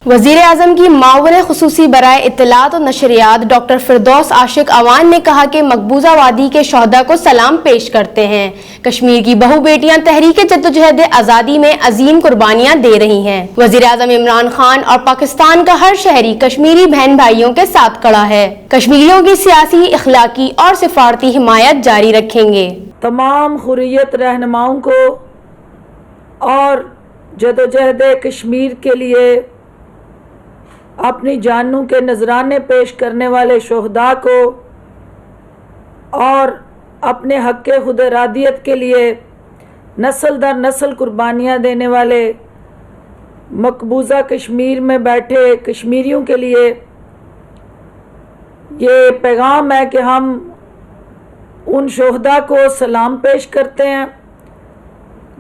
वज़ीर आज़म की मावरे खुसूसी बराए इत्तलात और नशरियात डॉक्टर फिरदौस आशिक अवान ने कहा कि मकबूजा वादी के शोहदा को सलाम पेश करते हैं। कश्मीर की बहू बेटियां तहरीक जद्दोजहद आज़ादी में अजीम कुर्बानियां दे रही हैं। वज़ीर आज़म इमरान खान और पाकिस्तान का हर शहरी कश्मीरी बहन भाइयों के साथ खड़ा है। कश्मीरियों की सियासी, इखलाकी और सिफारती हिमायत जारी रखेंगे। तमाम हुर्रियत रहनुमाओं को और जद्दोजहद कश्मीर के लिए अपनी जानों के नजराने पेश करने वाले शोहदा को और अपने हक़ खुद इरादियत के लिए नस्ल दर नस्ल कुर्बानियाँ देने वाले मकबूजा कश्मीर में बैठे कश्मीरियों के लिए ये पैगाम है कि हम उन शोहदा को सलाम पेश करते हैं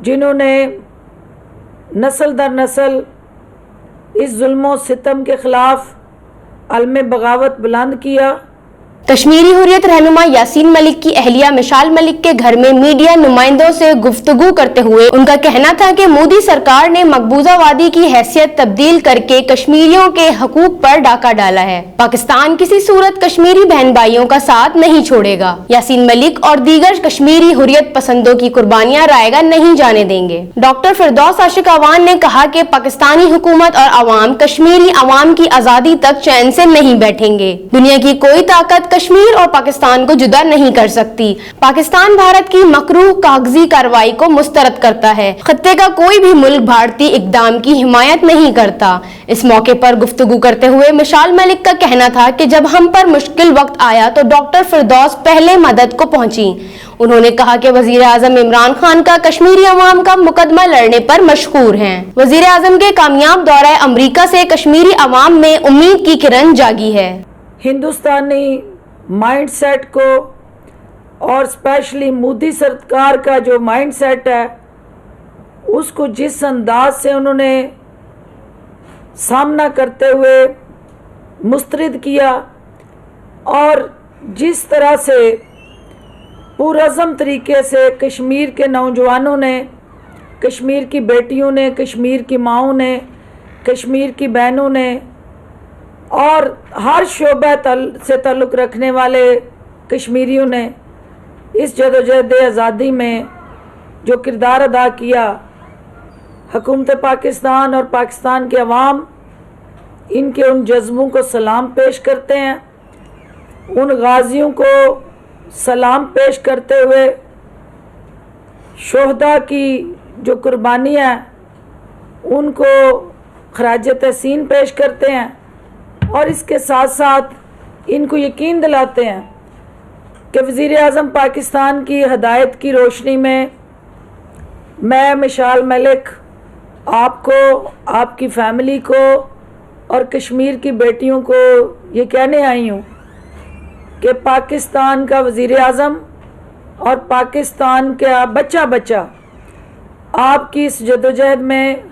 जिन्होंने नस्ल दर नस्ल इस जुल्म सितम के खिलाफ अलम बगावत बुलंद किया। कश्मीरी हुर्रियत रहनुमा यासीन मलिक की अहलिया मिशाल मलिक के घर में मीडिया नुमाइंदों से गुफ्तगू करते हुए उनका कहना था कि मोदी सरकार ने मकबूजा वादी की हैसियत तब्दील करके कश्मीरियों के हकूक पर डाका डाला है। पाकिस्तान किसी सूरत कश्मीरी बहन भाइयों का साथ नहीं छोड़ेगा। यासीन मलिक और दीगर कश्मीरी हुर्रियत पसंदों की कुर्बानियां रायगा नहीं जाने देंगे। डॉक्टर फिरदौस आशिक अवान ने कहा कि पाकिस्तानी हुकूमत और अवाम कश्मीरी अवाम की आज़ादी तक चैन से नहीं बैठेंगे। दुनिया की कोई ताकत कश्मीर और पाकिस्तान को जुदा नहीं कर सकती। पाकिस्तान भारत की मकरूह कागजी कार्रवाई को मुस्तरद करता है। खत्ते का कोई भी मुल्क भारतीय इकदाम की हिमायत नहीं करता। इस मौके पर गुफ्तगू करते हुए मिशाल मलिक का कहना था कि जब हम पर मुश्किल वक्त आया तो डॉक्टर फिरदौस पहले मदद को पहुंची। उन्होंने कहा कि वजीर आजम इमरान खान का कश्मीरी अवाम का मुकदमा लड़ने पर मशहूर हैं। वजीर आजम के कामयाब दौरे अमरीका से कश्मीरी अवाम में उम्मीद की किरण जागी है। हिंदुस्तानी माइंडसेट को और स्पेशली मोदी सरकार का जो माइंडसेट है उसको जिस अंदाज से उन्होंने सामना करते हुए मुस्तरद किया और जिस तरह से पुरअज़म तरीके से कश्मीर के नौजवानों ने, कश्मीर की बेटियों ने, कश्मीर की माओं ने, कश्मीर की बहनों ने और हर शोबा से ताल्लुक़ रखने वाले कश्मीरियों ने इस जदोजहद आज़ादी में जो किरदार अदा किया, हुकूमत पाकिस्तान और पाकिस्तान के अवाम इनके उन जज्बों को सलाम पेश करते हैं। उन गाजियों को सलाम पेश करते हुए शोहदा की जो कुर्बानियाँ उनको खराज तहसीन पेश करते हैं और इसके साथ साथ इनको यकीन दिलाते हैं कि वज़ीर आज़म पाकिस्तान की हदायत की रोशनी में मैं मिशाल मलिक आपको, आपकी फैमिली को और कश्मीर की बेटियों को ये कहने आई हूँ कि पाकिस्तान का वज़ीर आज़म और पाकिस्तान का बच्चा बच्चा आपकी इस जदोजहद में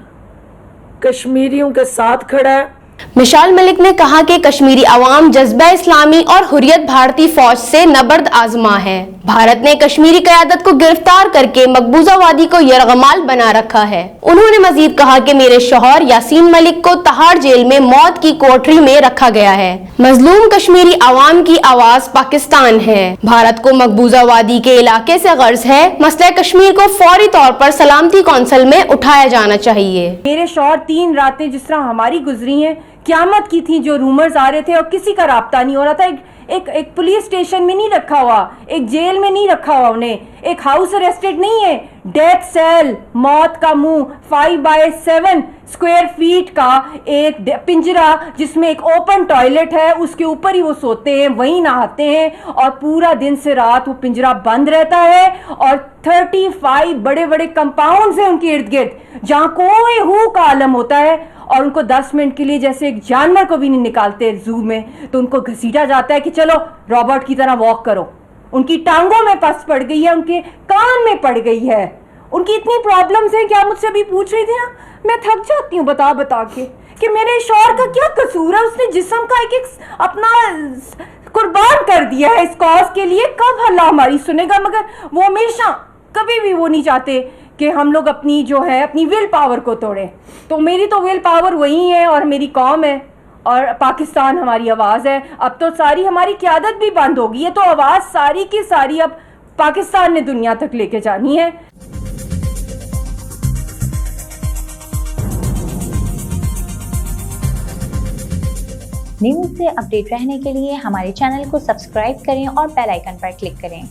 कश्मीरियों के साथ खड़ा है। मिशाल मलिक ने कहा कि कश्मीरी अवाम जज्बा इस्लामी और हुर्रियत भारतीय फौज से नबर्द आजमा है। भारत ने कश्मीरी क़यादत को गिरफ्तार करके मकबूजा वादी को यरगमाल बना रखा है। उन्होंने मजीद कहा कि मेरे शौहर यासीन मलिक को तहाड़ जेल में मौत की कोठरी में रखा गया है। मजलूम कश्मीरी अवाम की आवाज पाकिस्तान है। भारत को मकबूजा वादी के इलाके से गर्ज है। मसला कश्मीर को फौरी तौर पर सलामती कौंसिल में उठाया जाना चाहिए। मेरे शौहर 3 रातें जिस तरह हमारी गुजरी हैं, क़यामत की थी, जो रूमर्स आ रहे थे और किसी का राब्ता नहीं हो रहा था। एक पुलिस स्टेशन में नहीं रखा हुआ, एक जेल में नहीं रखा हुआ, उन्हें एक हाउस अरेस्टेड नहीं है, डेथ सेल, मौत का मुंह, 5x7 स्क्वायर फीट का एक पिंजरा जिसमें एक ओपन टॉयलेट है, उसके ऊपर ही वो सोते हैं, वहीं नहाते हैं और पूरा दिन से रात वो पिंजरा बंद रहता है। और 35 बड़े बड़े कंपाउंड्स हैं उनके इर्द गिर्द जहां कोई हू का आलम होता है और उनको 10 मिनट के लिए जैसे एक जानवर को भी नहीं निकालते जू में, तो उनको घसीटा जाता है कि चलो रॉबर्ट की तरह वॉक करो। उनकी टांगों में पस पड़ गई है, उनके कान में पड़ गई है, उनकी इतनी प्रॉब्लम्स हैं कि आप मुझसे अभी पूछ रही थी ना, मैं थक जाती हूँ बता बता के कि मेरे शौहर का क्या कसूर है। उसने जिस्म का एक अपना कुर्बान कर दिया है इस कॉज के लिए। कब अल्लाह हमारी सुनेगा? मगर वो हमेशा कभी भी वो नहीं चाहते कि हम लोग अपनी जो है अपनी विल पावर को तोड़ें। तो मेरी तो विल पावर वही है और मेरी कौम है और पाकिस्तान हमारी आवाज़ है। अब तो सारी हमारी क़यादत भी बंद होगी, ये तो आवाज़ सारी की सारी अब पाकिस्तान ने दुनिया तक लेके जानी है। न्यूज़ से अपडेट रहने के लिए हमारे चैनल को सब्सक्राइब करें और बेल आइकन पर क्लिक करें।